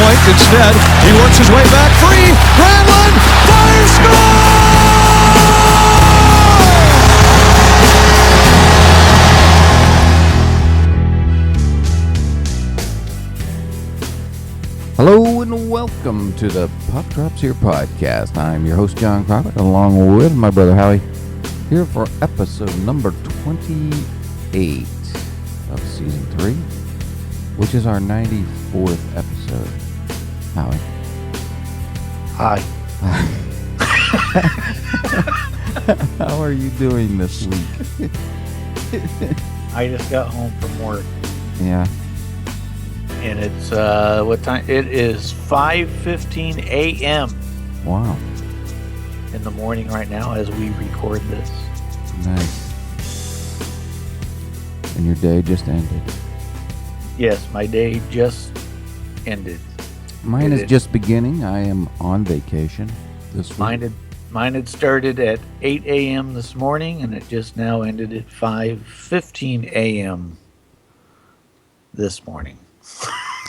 point. Instead, he works his way back free. Granlund fires, score! Hello and welcome to the Puck Drops Here podcast. I'm your host, John Crockett, along with my brother Howie, here for episode number 28 of season 3, which is our 94th episode. Howie. Hi. How are you doing this week? I just got home from work. Yeah. And it's, what time? It is 5:15 a.m. Wow. in the morning right now as we record this. Nice. And your day just ended. Yes, my day just ended. Mine is just beginning. I am on vacation this week. Mine had started at 8 a.m. this morning, and it just now ended at 5:15 a.m. this morning.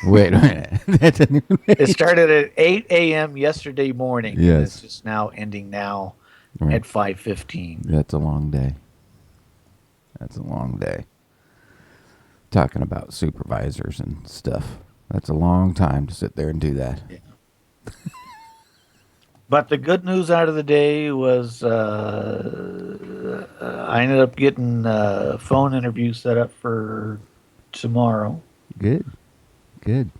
Wait a minute. That didn't even make It started at 8 a.m. yesterday morning. Yes. And it's just now ending now Right. at 5:15. That's a long day. That's a long day. Talking about supervisors and stuff. That's a long time to sit there and do that. Yeah. But the good news out of the day was I ended up getting a phone interview set up for tomorrow Good. Good.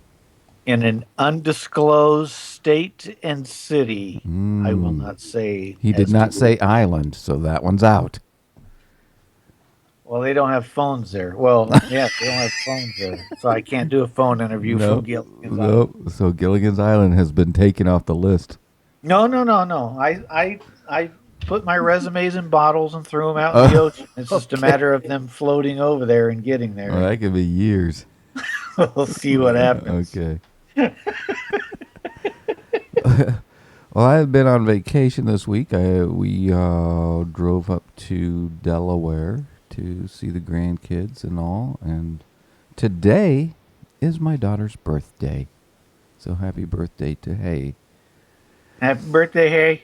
in an undisclosed state and city. I will not say. He did as not to say which. island, so that one's out. Well, they don't have phones there. Well, yeah, they don't have phones there. So I can't do a phone interview from Gilligan's Island. Nope. So Gilligan's Island has been taken off the list. No. I put my resumes in bottles and threw them out in the ocean. It's just a matter of them floating over there and getting there. Well, that could be years. We'll see what happens. Okay. Well, I've been on vacation this week. We drove up to Delaware to see the grandkids and all. And today is my daughter's birthday. So happy birthday to Hay. Happy birthday, Hay.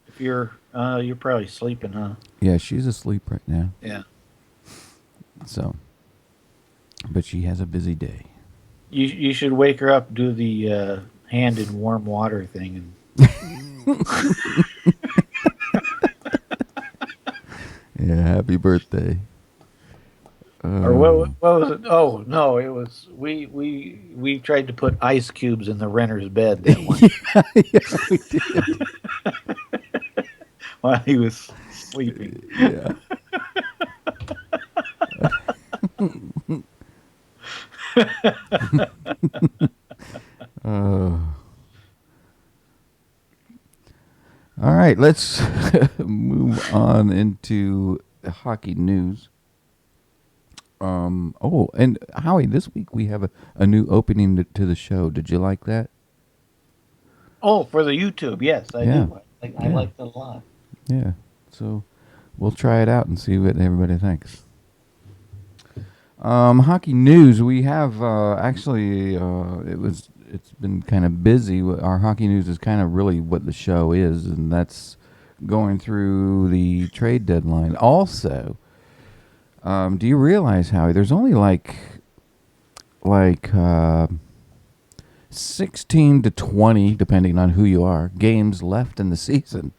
If you're probably sleeping, huh? Yeah, she's asleep right now. Yeah. So, but she has a busy day. You should wake her up, do the hand in warm water thing, and Yeah, happy birthday. or what was it? Oh no, it was we tried to put ice cubes in the renter's bed that one Yeah, we did. while he was sleeping. Yeah. All right, let's move on into hockey news. And Howie, this week we have a new opening to the show. Did you like that? Oh, for the YouTube, yes, I Yeah. do. I liked it a lot. Yeah. So we'll try it out and see what everybody thinks. Hockey news. We have actually it's been kind of busy. Our hockey news is kind of really what the show is, and that's going through the trade deadline. Also, do you realize, Howie, there's only like 16 to 20, depending on who you are, games left in the season.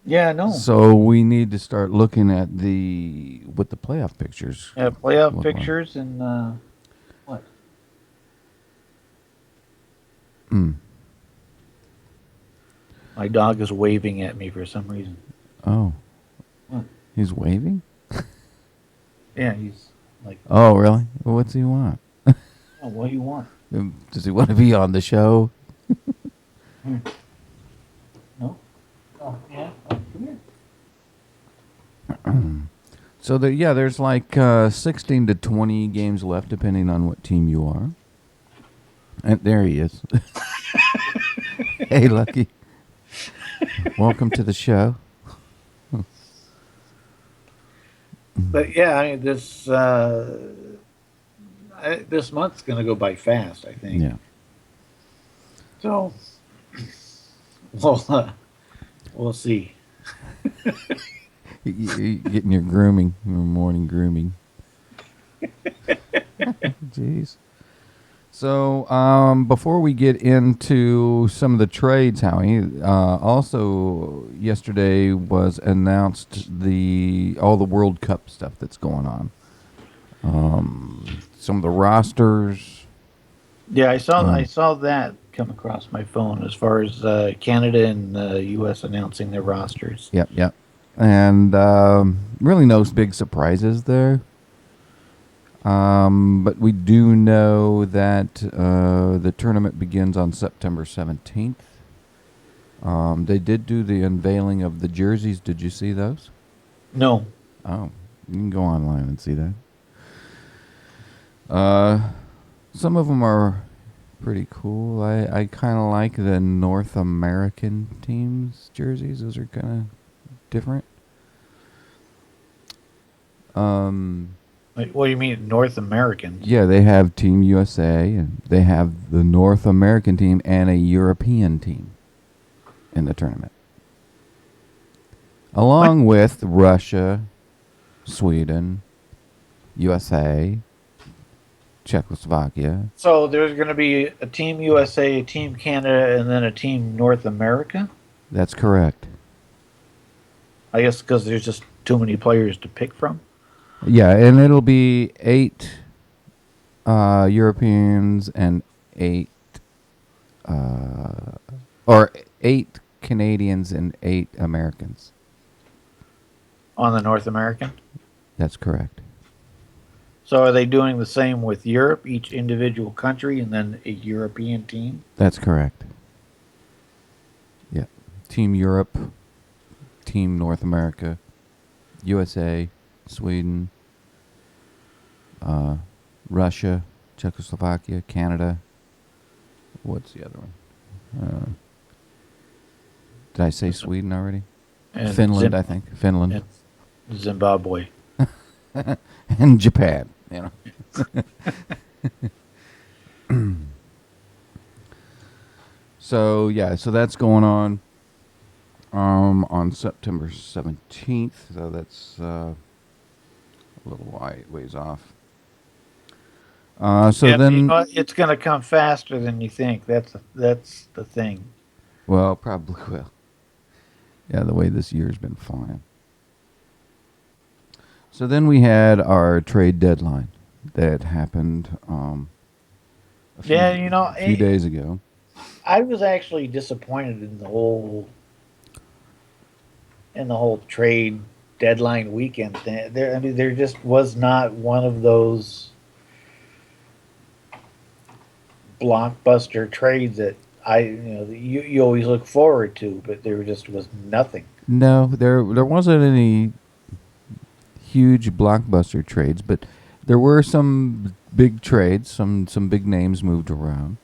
Yeah, no. So we need to start looking at what the playoff pictures. Playoff look like. pictures and what? My dog is waving at me for some reason. Oh. What? He's waving? Yeah, he's like, Oh, really? Well, what's he want? oh, what do you want? Does he want to be on the show? No? Oh, yeah. Oh, come here. So there's like 16 to 20 games left, depending on what team you are. And there he is. Hey, Lucky. Welcome to the show. But yeah, I mean, this. this month's going to go by fast, I think. Yeah. So, we'll see. You getting your grooming, your morning grooming. Jeez. So, before we get into some of the trades, Howie, also yesterday was announced all the World Cup stuff that's going on. Some of the rosters. Yeah, I saw that come across my phone as far as Canada and the U.S. announcing their rosters. Yep. And really no big surprises there. But we do know that the tournament begins on September 17th. They did do the unveiling of the jerseys. Did you see those? No. Oh, you can go online and see that. Some of them are pretty cool. I kind of like the North American teams' jerseys. Those are kind of different. What do you mean, North Americans? Yeah, they have Team USA, and they have the North American team and a European team in the tournament. Along with Russia, Sweden, USA, Czechoslovakia. So there's going to be a Team USA, a Team Canada, and then a Team North America? That's correct. I guess because there's just too many players to pick from? Yeah, and it'll be 8 Europeans and 8 Canadians and 8 Americans. On the North American? That's correct. So are they doing the same with Europe, each individual country, and then a European team? That's correct. Yeah. Team Europe, Team North America, USA, Sweden, Russia, Czechoslovakia, Canada. What's the other one? Did I say Sweden already? And Finland, I think. Finland. And Zimbabwe. And Japan, you know. So that's going on September 17th. So that's a little ways off. Then you know, it's going to come faster than you think. That's the thing. Well, probably will. Yeah, the way this year's been flying. So then we had our trade deadline that happened a few days ago. I was actually disappointed in the whole trade deadline weekend thing. There just was not one of those blockbuster trades that you always look forward to, but there just was nothing. No, there wasn't any huge blockbuster trades, but there were some big trades, some big names moved around.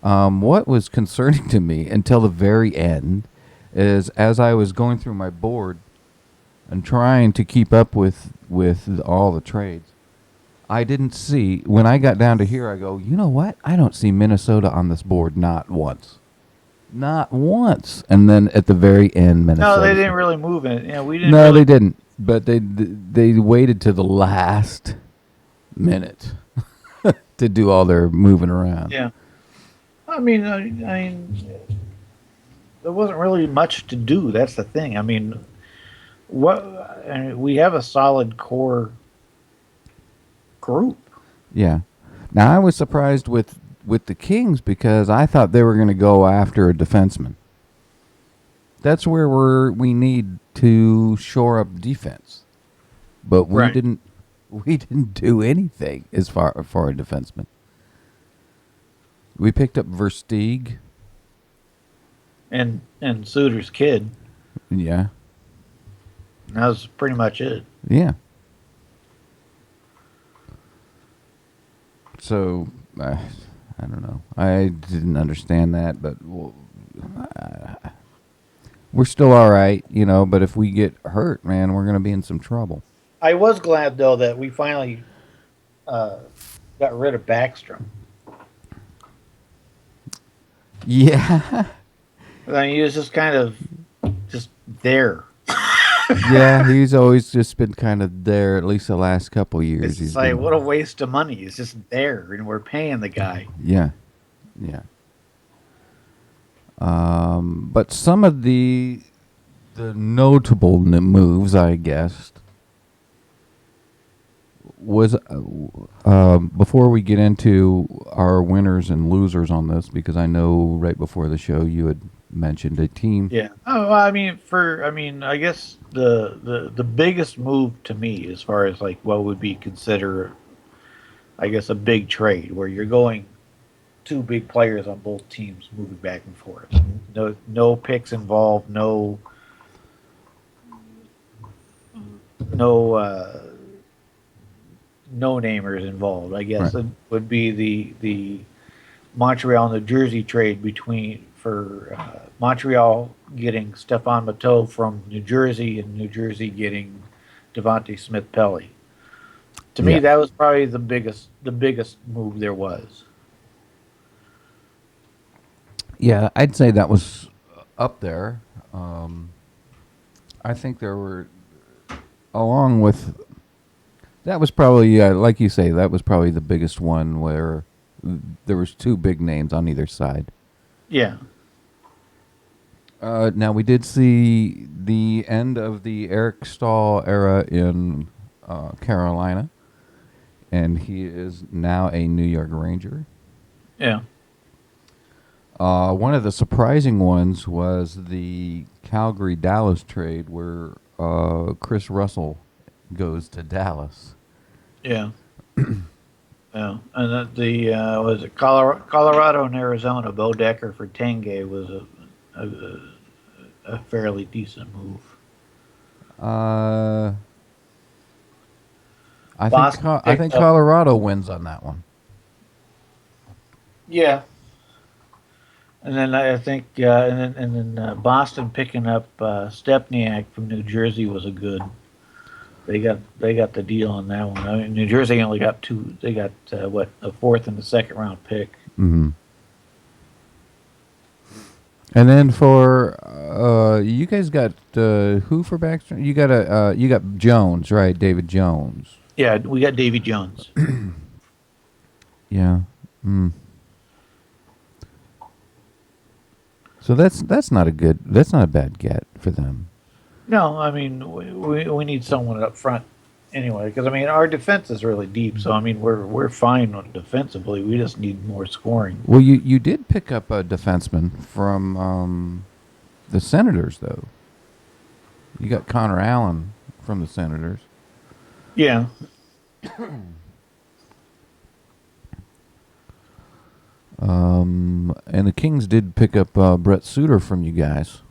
What was concerning to me until the very end is as I was going through my board and trying to keep up with all the trades, I didn't see, when I got down to here, I go, you know what? I don't see Minnesota on this board, not once. Not once. And then at the very end, Minnesota. No, they didn't really move it. We didn't. No, they didn't. But they waited to the last minute to do all their moving around. Yeah. I mean, there wasn't really much to do. That's the thing. I mean, we have a solid core group. Yeah. Now I was surprised with the Kings because I thought they were going to go after a defenseman. That's where we need to shore up defense, but we didn't do anything as far for a defenseman. We picked up Versteeg and Suter's kid. Yeah, and that was pretty much it. Yeah. So I don't know. I didn't understand that, but we're still all right, but if we get hurt, man, we're going to be in some trouble. I was glad, though, that we finally got rid of Backstrom. Yeah. I mean, he was just kind of just there. Yeah, he's always just been kind of there. At least the last couple years, It's he's just like, been. what a waste of money. He's just there, and we're paying the guy. Yeah, yeah. But some of the notable moves, I guess, was before we get into our winners and losers on this, because I know right before the show you had mentioned a team. Yeah. Oh, well, I guess the biggest move to me, as far as like what would be considered, I guess, a big trade, where you're going two big players on both teams moving back and forth. No picks involved. No no namers involved. I guess Right. it would be the Montreal New Jersey trade between for Montreal getting Stefan Matteau from New Jersey and New Jersey getting Devontae Smith Pelly. To me, Yeah. that was probably the biggest move there was. Yeah, I'd say that was up there. Um, I think there were, along with that was probably, like you say, that was probably the biggest one where there was two big names on either side. Yeah, Now we did see the end of the Eric Stahl era in Carolina, and he is now a New York Ranger. yeah, One of the surprising ones was the Calgary Dallas trade, where Chris Russell goes to Dallas. yeah, yeah. And that the was it Colorado and Arizona? Bo Decker for Tenge was a fairly decent move. Uh, Boston I think picked up. Colorado wins on that one. Yeah, and then I think, and then Boston picking up Stepniak from New Jersey was a good. They got the deal on that one. I mean, New Jersey only got two. They got what, a fourth and a second round pick. Mm-hmm. And then for you guys got who for Baxter? You got Jones, right? David Jones. Yeah, we got Davy Jones. Yeah. Mm. So that's not a bad get for them. No, I mean we need someone up front anyway, because I mean our defense is really deep. So I mean we're fine defensively. We just need more scoring. Well, you did pick up a defenseman from the Senators, though. You got Connor Allen from the Senators. Yeah, And the Kings did pick up Brett Suter from you guys,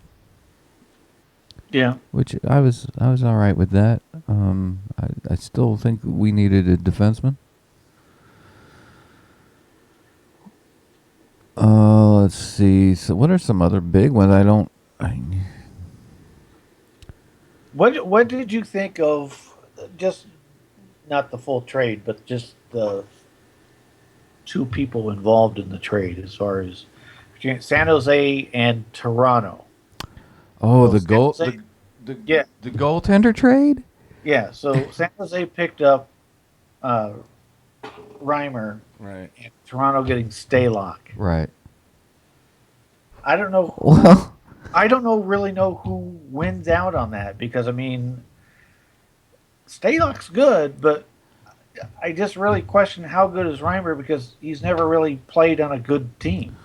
yeah. which I was all right with that. I still think we needed a defenseman. Let's see. So, what are some other big ones? What did you think of, just not the full trade, but just the two people involved in the trade, as far as between San Jose and Toronto? Oh, So the San goal. Jose- The yeah, the goaltender trade. yeah. So San Jose picked up Reimer, Right. and Toronto getting Staylock. Right. I don't know. Well, I don't really know who wins out on that, because I mean, Staylock's good, but I just really question how good is Reimer, because he's never really played on a good team.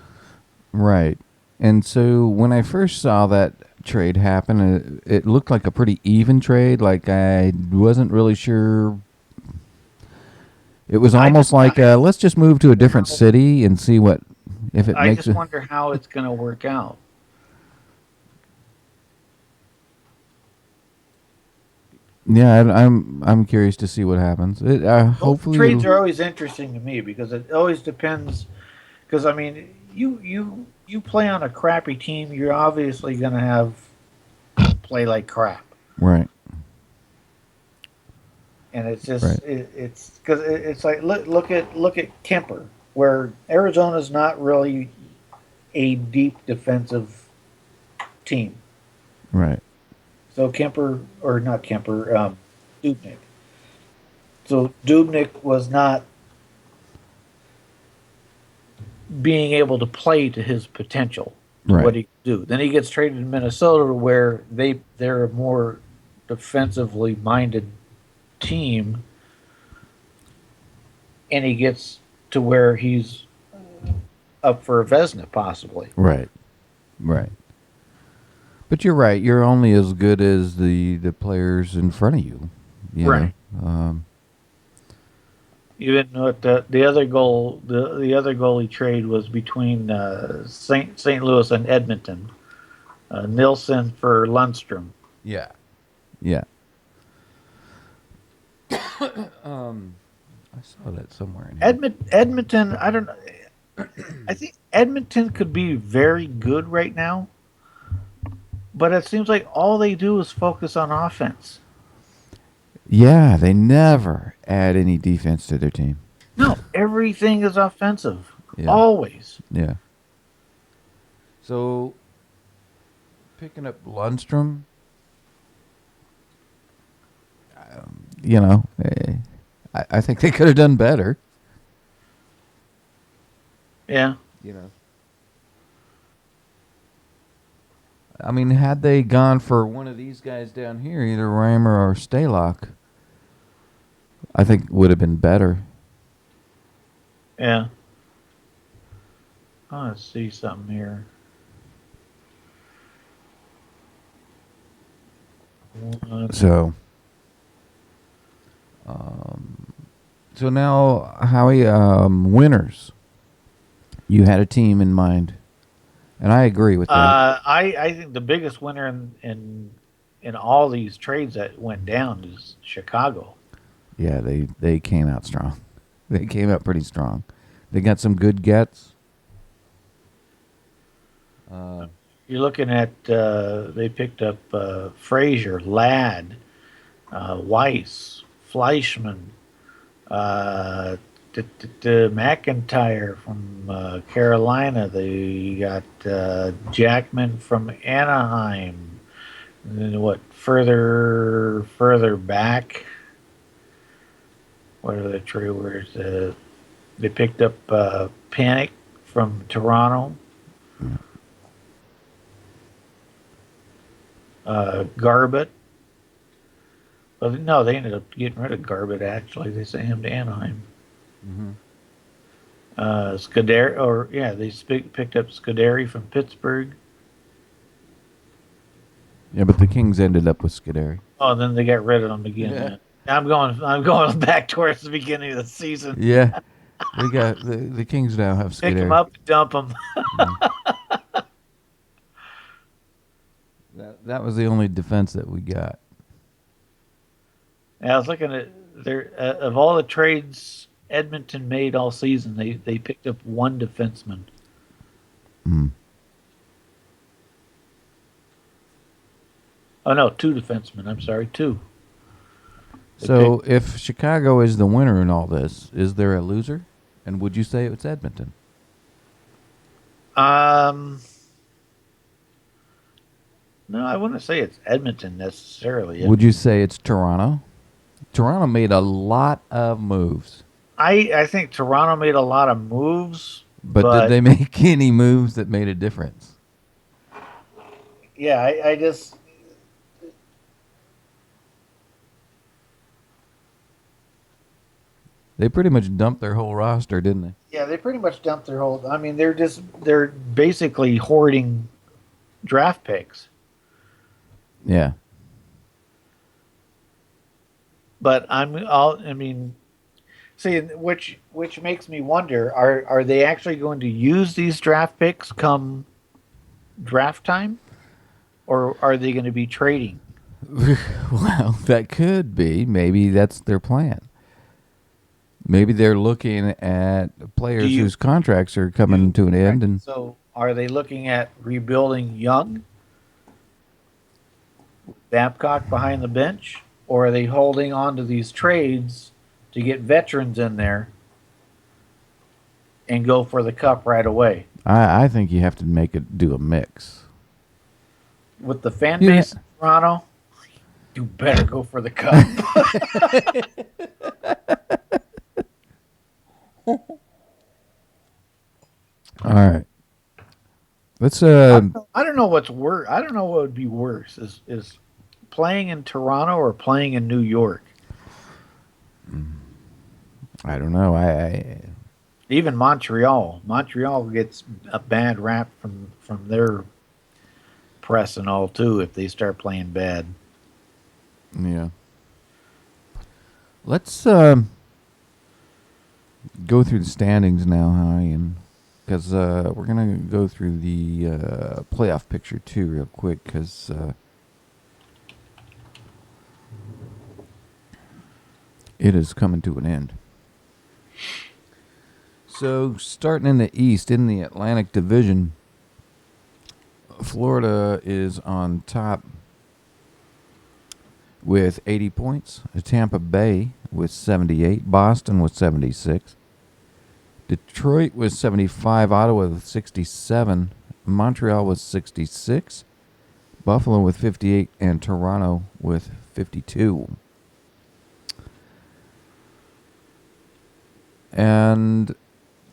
right. And so when I first saw that trade happen, it looked like a pretty even trade. Like I wasn't really sure. It was almost like let's just move to a different city and see what if it I makes just it. wonder how it's going to work out. Yeah, I'm curious to see what happens. Hopefully, Trades are always interesting to me, because it always depends. Because I mean, you play on a crappy team, you're obviously going to have play like crap. right. and it's just Right. it's because it's like look at Kemper, where Arizona's not really a deep defensive team. Right. So Kemper or not Kemper, Dubnik. So Dubnik was not being able to play to his potential, to what Right. he could do. Then he gets traded to Minnesota, where they're a more defensively minded team, and he gets to where he's up for a Vesna possibly. Right. Right. But you're right. You're only as good as the players in front of you. You know. Right. Even with the other goal, the other goalie trade was between St. Louis and Edmonton. Nilsson for Lundstrom. Yeah. Yeah. I saw that somewhere in here. Edmonton, I don't. I think Edmonton could be very good right now, but it seems like all they do is focus on offense. Yeah, they never add any defense to their team. No, everything is offensive. Yeah. Always. Yeah. So picking up Lundstrom, I think they could have done better. Yeah. You know. I mean, had they gone for one of these guys down here, either Reimer or Stalock, I think would have been better. Yeah. I want to see something here. So, so now, Howie, winners. You had a team in mind, and I agree with that. I think the biggest winner in all these trades that went down is Chicago. Yeah, they came out strong. They came out pretty strong. They got some good gets. You're looking at they picked up Frazier, Ladd, Weiss, Fleischman, McIntyre from Carolina. They got Jackman from Anaheim. And then what? Further back. What are the trade words? They picked up Panic from Toronto. Garbett. Well, no, they ended up getting rid of Garbett. Actually, they sent him to Anaheim. Mm-hmm. They picked up Scuderi from Pittsburgh. Yeah, but the Kings ended up with Scuderi. Oh, then they got rid of him again. Yeah. I'm going back towards the beginning of the season. Yeah, they got the Kings now have Scuderi. Pick him up, dump him. That was the only defense that we got. And I was looking at of all the trades Edmonton made all season, they picked up one defenseman. Mm. Oh no, two defensemen. I'm sorry, two. So if Chicago is the winner in all this, is there a loser? And would you say it's Edmonton? No, I wouldn't say it's Edmonton necessarily. Would you say it's Toronto? Toronto made a lot of moves. I think Toronto made a lot of moves. But did they make any moves that made a difference? Yeah, I just... They pretty much dumped their whole roster, didn't they? Yeah, they pretty much dumped their whole... I mean, they're basically hoarding draft picks. Yeah. But see, which makes me wonder: are they actually going to use these draft picks come draft time, or are they going to be trading? Well, that could be. Maybe that's their plan. Maybe they're looking at players whose contracts are coming to an end, and so are they looking at rebuilding young? Babcock behind the bench. or are they holding on to these trades to get veterans in there and go for the cup right away? I think you have to do a mix. With the fan You base in Toronto, you better go for the cup. all right. Let's I don't know what's worse. I don't know what would be worse is playing in Toronto or playing in New York. I don't know. I Even Montreal. Montreal gets a bad rap from their press and all too if they start playing bad. yeah. Let's go through the standings now, Howie, and because we're gonna go through the playoff picture too, real quick, because it is coming to an end. So, starting in the East, in the Atlantic Division, Florida is on top with 80 points. Tampa Bay with 78. Boston with 76. Detroit with 75. Ottawa with 67. Montreal with 66. Buffalo with 58. And Toronto with 52. And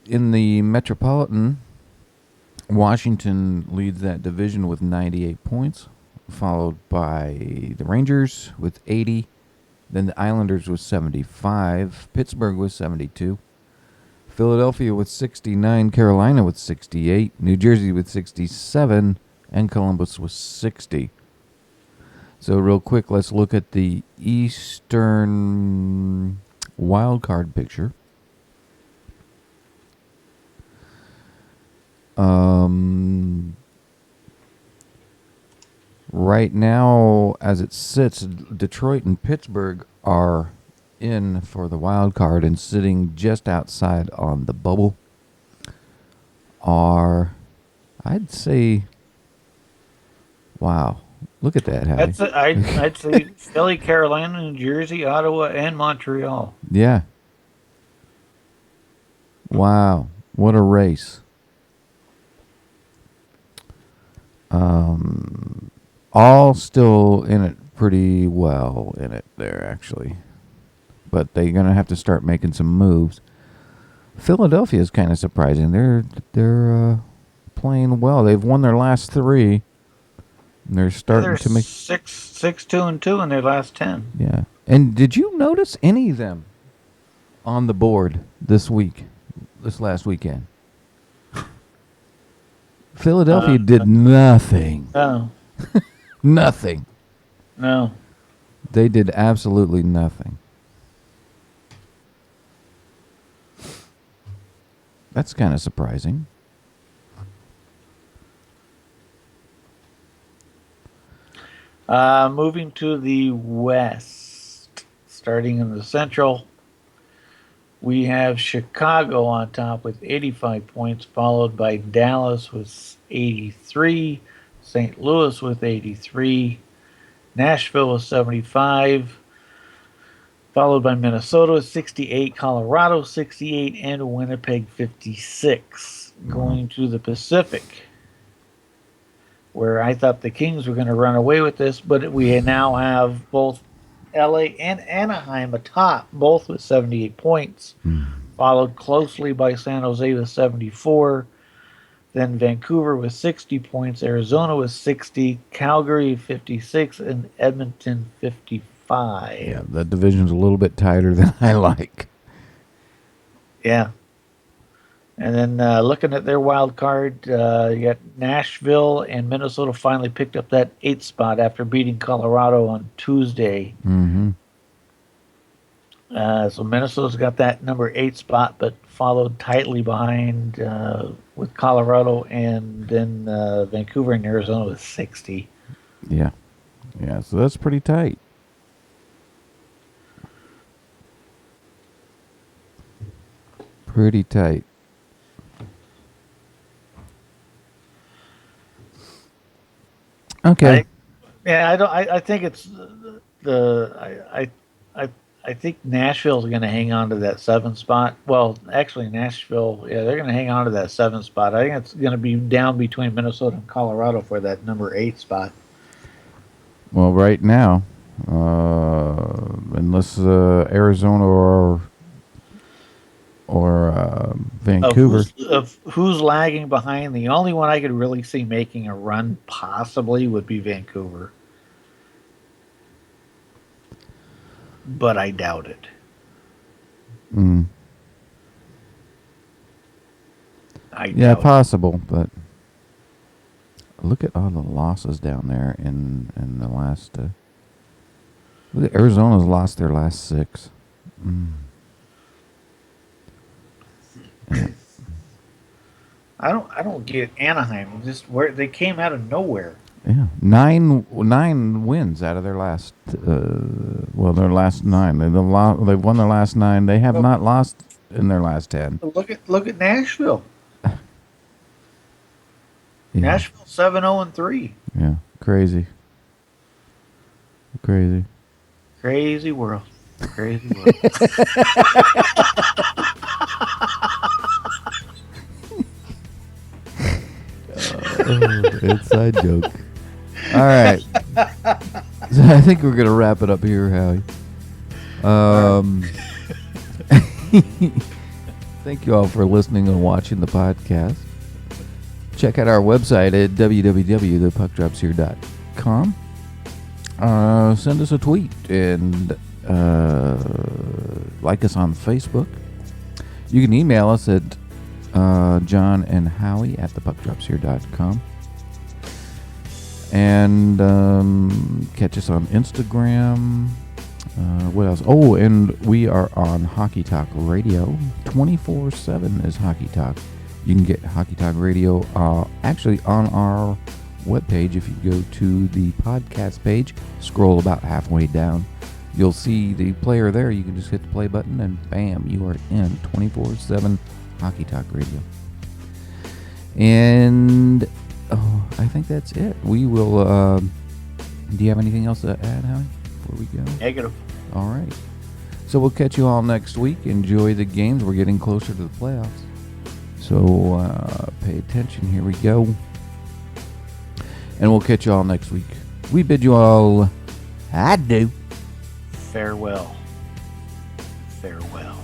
in the Metropolitan, Washington leads that division with 98 points, followed by the Rangers with 80, then the Islanders with 75, Pittsburgh with 72, Philadelphia with 69, Carolina with 68, New Jersey with 67, and Columbus with 60. So real quick, let's look at the Eastern wild card picture. Right now, as it sits, Detroit and Pittsburgh are in for the wild card, and sitting just outside on the bubble are, I'd say, wow, look at that, Howie. I'd say Philly, Carolina, New Jersey, Ottawa, and Montreal. Yeah. Wow, what a race. All still in it pretty well in it there, actually. But they're going to have to start making some moves. Philadelphia is kind of surprising. They're playing well. They've won their last 3. And they're starting to make 6-2-2 in their last 10. Yeah. And did you notice any of them on the board this last weekend? Philadelphia did nothing. No. Nothing. No. They did absolutely nothing. That's kind of surprising. Moving to the West, starting in the Central, we have Chicago on top with 85 points, followed by Dallas with 83, St. Louis with 83, Nashville with 75, followed by Minnesota with 68, Colorado 68, and Winnipeg 56. Going to the Pacific, where I thought the Kings were going to run away with this, but we now have both LA and Anaheim atop, both with 78 points, followed closely by San Jose with 74, then Vancouver with 60 points, Arizona with 60, Calgary 56, and Edmonton 55. Yeah, the division's a little bit tighter than I like. Yeah. And then looking at their wild card, you got Nashville and Minnesota finally picked up that 8th spot after beating Colorado on Tuesday. Mm-hmm. So Minnesota's got that number 8 spot, but followed tightly behind with Colorado, and then Vancouver and Arizona with 60. Yeah. Yeah, so that's pretty tight. Pretty tight. Okay. I think it's I think Nashville's going to hang on to that 7 spot. Well, actually, Nashville, yeah, they're going to hang on to that 7 spot. I think it's going to be down between Minnesota and Colorado for that number 8 spot. Well, right now, unless Arizona or Vancouver. Of who's lagging behind, the only one I could really see making a run possibly would be Vancouver. But I doubt it. Yeah, possible, but look at all the losses down there in the last. Look at Arizona's lost their last 6. Yeah. I don't get Anaheim. Just where they came out of nowhere. Yeah, nine wins out of their last. Their last 9. They've won their last 9. They have not lost in their last 10. Look at Nashville. Yeah. Nashville 7-0-3. Yeah, crazy Crazy world. Crazy world. Inside joke. All right. So I think we're going to wrap it up here, Howie. Thank you all for listening and watching the podcast. Check out our website at www.thepuckdropshere.com. Send us a tweet and like us on Facebook. You can email us at Jon and Howie at thepuckdropshere.com. And catch us on Instagram. What else? Oh, and we are on Hockey Talk Radio. 24/7 is Hockey Talk. You can get Hockey Talk Radio actually on our webpage. If you go to the podcast page, scroll about halfway down, you'll see the player there. You can just hit the play button and bam, you are in 24/7 Hockey Talk Radio. And I think that's it. We will. Do you have anything else to add, Howie, before we go? Negative. All right. So we'll catch you all next week. Enjoy the games. We're getting closer to the playoffs. So pay attention. Here we go. And we'll catch you all next week. We bid you all adieu. Farewell. Farewell.